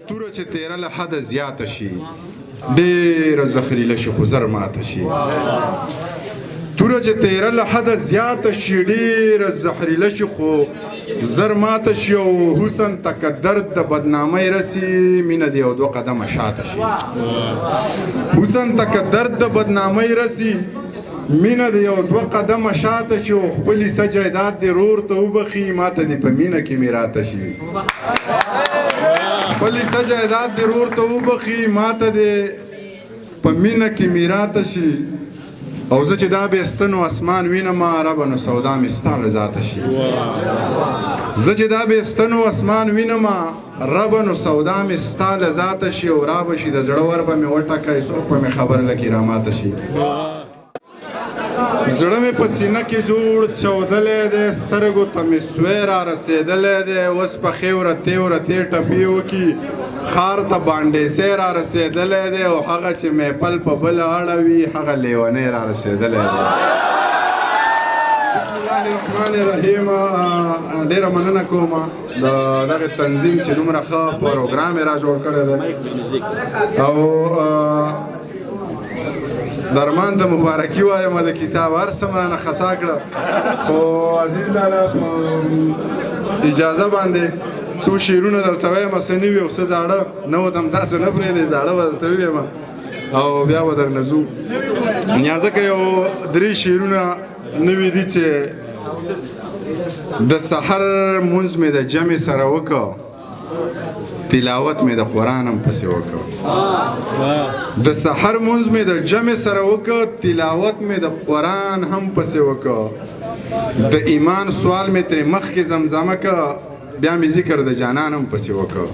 توره چې تیره له حده زیاته شي ډېره زخریله شي خو زر ماته شي توره چې تیره له حده زیاته شي ډېره زهریله شي خو زر ماته شي او حسن ته که درد د بدنامۍ رسي مینه د یو دوه قدمه شاته شي حسن ته که درد د بدنامۍ رسي مینه د یو دوه قدمه شاته شي او خپل حصه جایداد دې رور ته وبخي ماته دې په مینه کې میراته شي خپل حصه جایداد دې رور ته وبخي ماته دې په مینه کې میراته شي او زه چې دا بېستن و اسمان وینم ربه نو سودا مې ستا له ذاته شي زه چې دا بېستن و اسمان وینم ربه نو سودا مې ستا له ذاته شي او رابه شي د زړه ور به مې وټکئ څوک به مې خبر لکې راماته شي زړه مې په سینه کې جوړ چودلی دی سترګو ته مې سوی را رسېدلی دی اوس پخې ورتې ورتې ټپې وکړي ښار ته بانډیسی را رسېدلی دی او هغه چې محفل په بله اړوي هغه لیونی را رسېدلی دی بسم الله الرحمن الرحیم ډېره مننه کوم د دغه تنظیم چې دومره ښه پروګرام یې را جوړ کړی دی او درمان ته مبارکي وایم د کتاب هر څه مانه خطا کړه خو عزیز لالا اجازه باندې څو شعرونه درته وایم څه نوي او څه زاړه نه وتم تاسو نه پرېږدئ زاړه به درته ووایم او بیا به درنه ځو ځکه یو درې شعرونه نوي دي چې د سحر مونځ مې د جمع سره وکړه تلاوت مې د قرآن هم پسې وکړ د سحر مونځ مې د جمع سره وکړ تلاوت مې د قرآن هم پسې وکړ د ایمان سوال مې ترې مخکې زمزمه که بیا مې ذکر د جانان هم پسې وکړ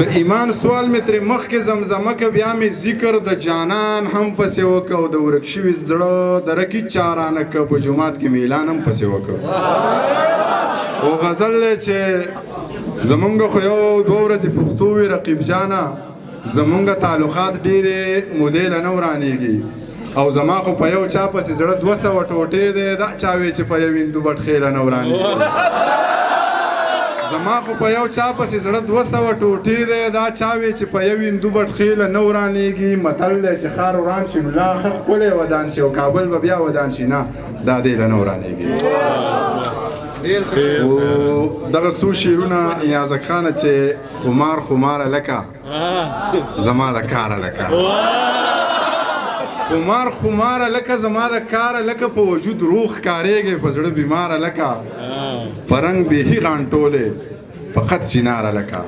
د ایمان سوال مې ترې مخکې زمزمه که بیا مې ذکر د جانان هم پسې وکړ او د ورک شوي زړه د رکي چارانه که په جومات کې مې اعلان هم پسې وکړ او غزل دی چې زمونږ خو یو دوه ورځې پښتو وي رقیب جانه زمونږ تعلقات ډېرې مودې له نه ورانېږي او زما خو په یو چا پسې زړه 200 ټوټې دی دا چا وی چې په یو هندو بټخې له نه ورانېږي زما خو په یو چا پسې زړه 200 ټوټې دی دا چا وی چې په یو هندو بټخې له نه ورانېږي متل دی چې ښار وران شي نو لا ښه ښکلی ودان شي او کابل به بیا ودان شي نه دا دی له نه ورانېږي دغه څو شعرونه نیازک خانه چې خمار خماره لکه زما د کاره لکه خمار خماره لکه زما د کاره لکه په وجود روح ښکارېږي په زړه بیماره لکه په رنګ بیهي غانټولې په قد چیناره لکه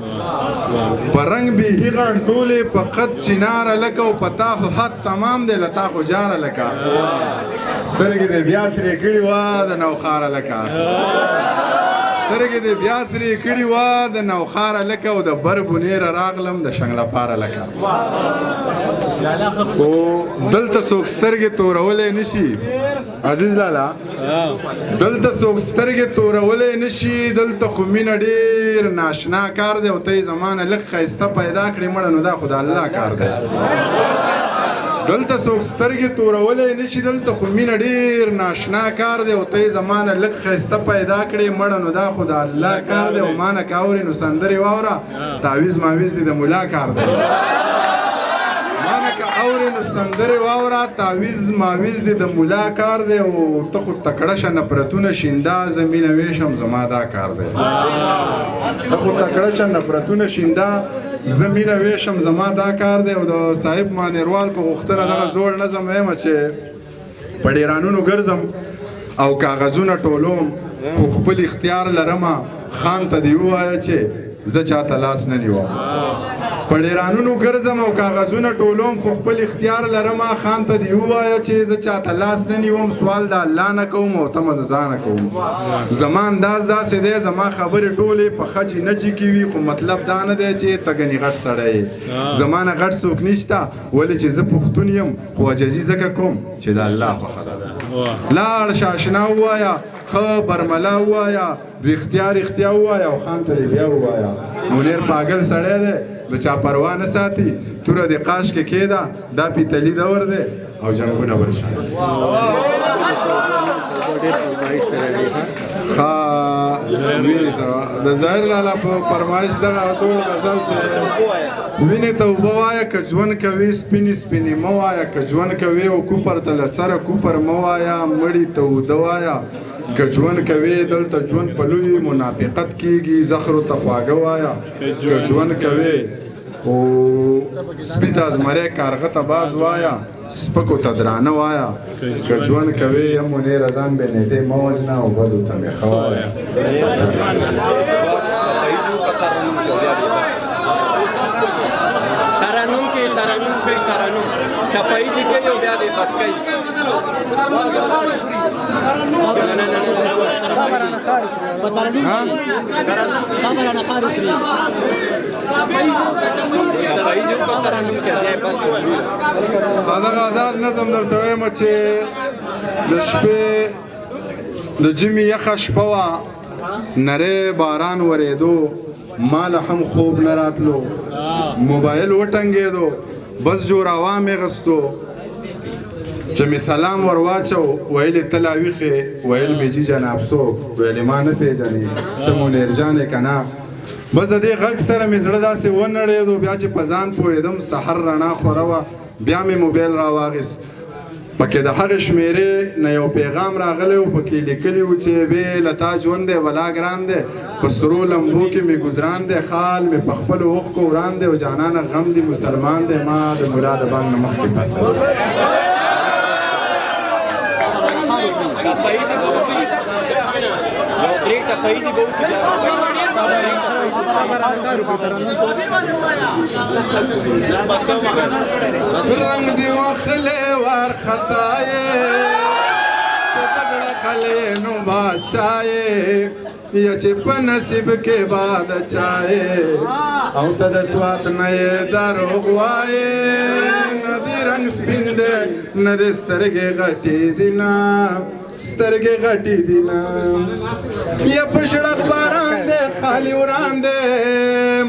په رنګ بیهي غانټولې په قد چیناره لکه او په تا خو حد تمام دی له تا خو جاره لکه سترګې دې بیا سرې کړي وه د نوخاره لکه سترګې دې بیا سرې کړي وه د نوخاره لکه او د بر بونیره راغلم د شنګلپاره لکه او دلته څوک سترګې تورولی نه شي عزیز لالا دلته څوک سترګې تورولی نه شي دلته خو مینه ډېر ناشنا کار دی او ته یې زمانه لږ ښایسته پیدا کړې مړه نو دا خو د الله کار دی دلته څوک سترګې تورولی نه شي دلته خو مینه ډېر ناشنا کار دی او ته یې زمانه لږ ښایسته پیدا کړې مړه نو دا خو د الله کار دی او ما نه که اورې نو سندرې واوره تعویز ماویز دی د ملا کار دی اورې نو سندرې واوره تعویز ماویز دی د ملا کار دی او ته خو تکړه شه نفرتونه شینده زه مینه ویشم زما دا کار دی ته خو تکړه شه نفرتونه شینده زه مینه ویشم زما دا کار دی او د صاحب مانیروال په غوښتنه دغه زوړ نظم وایم چې په ډیرانونو ګرځم او کاغذونه ټولوم خو خپل اختیار لرمه خان ته دې ووایه چې زه چاته لاس نه نیوم په ډیرانونو ګرځم او کاغذونه ټولوم خو خپل اختیار لرمه خان ته دې ووایه چې زه چاته لاس نه نیوم سوال د الله نه کوم او تمه د ځانه کوم زما انداز داسې دی زما خبرې ټولې په خجې نجې کې وي خو مطلب دا نه دی چې ته ګنې غټ سړی یې زما نه غټ څوک نشته ولې چې زه پښتون یم خو عجزي ځکه کوم چې د الله خوښه ده لاړ شه اشنا ووایه ښه برملا ووایه رښتیا رښتیا ووایه او خان ته دې بیا ووایه منیر پاگل سړی دی د چا پروا نه ساتي توره دې قاش کې کېده دا پیتلي دور دی او جنګونه بل شان وینې ته د ظاهر لالا په فرمایش دغه ټول غزل چې وینې ته اوبه وایه که ژوند کوي سپینې سپینې مه وایه که ژوند کوي او کوپر ته له سره کوپر مه وایه مړي ته اوده وایه که ژوند کوي دلته ژوند په لوی منافقت کېږي زخرو ته خواږه وایه که ژوند کوي او سپي ته زمری کارغه ته باز وایه سپکو ته درانه وایه که ژوند کوي یم منیر ځان بې نیټې مه وژنه او بدو ته مې ښه وایه ترنم کوي ترنم کپایزي کوي او بیا دې بس کوي دغه آزاد نظم درته وایم چې د شپې د ژمي یخه شپه وه نری باران ورېدو ماله هم خوب نه راتلو موبایل وټنګېدو بس جوړاوا مې غستو چې مې سلام ور واچو ویلې ته لا ویښې ویل مې جي جناب څوک ویلې ما نه پېژنې ته منیر جان یې که نه بس د دې غږ سره مې زړه داسې ونړېدو بیا چې په ځان پوهېدم سحر رڼا خوره وه بیا مې موبایل راواخیست پکې د هغې شمېرې نه یو پیغام راغلی و پکې لیکلي و چې بې له تا ژوند دی ولا ګران دی په سرو لمبو کې مې ګزران دی خال مې په خپلو اوښکو وران دی او جانانه غم دی مسلمان دی ما د ملا د بانګ نه مخکې پسه رنگ دی وخلې وارخطایې چې د زړه خلې نو بادشاهې یا چې په نصیب کې بادشاهې او ته د سوات نه یې دروغ وایې نه دی رنګ سپین دی نه دی سترګې غټې دي نه سترګې غټې دي نه یا په شړک باران دی خالي وران دی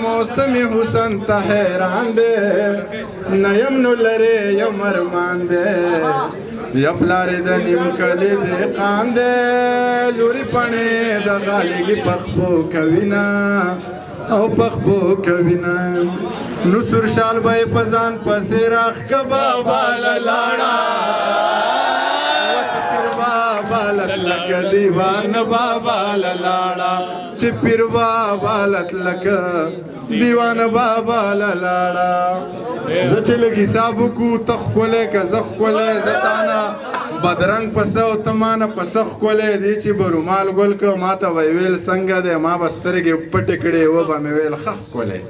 موسم حسن ته حیران دی نه یم نو لرې یم ارمان دی یا پلارې د نیم کلي دهقان دی لورې پڼې د غالګي پخپو کوي نه او پخپو کوي نه نو سور شال به یې په ځان پسې راښکه بابا له لاړه بالت لک دیوان بابا للاړه چې پیر بابا لت لک دیوان بابا للاړه زه چې لږ حساب وکړو ته ښکلی که زه ښکلی زه تانه بدرنګ پسه او ته مانه پسه ښکلی دی چې به رومال ګل که ما ته به یې ویل څنګه دی ما به سترګې پټې کړې و به مې ویل ښه ښکلی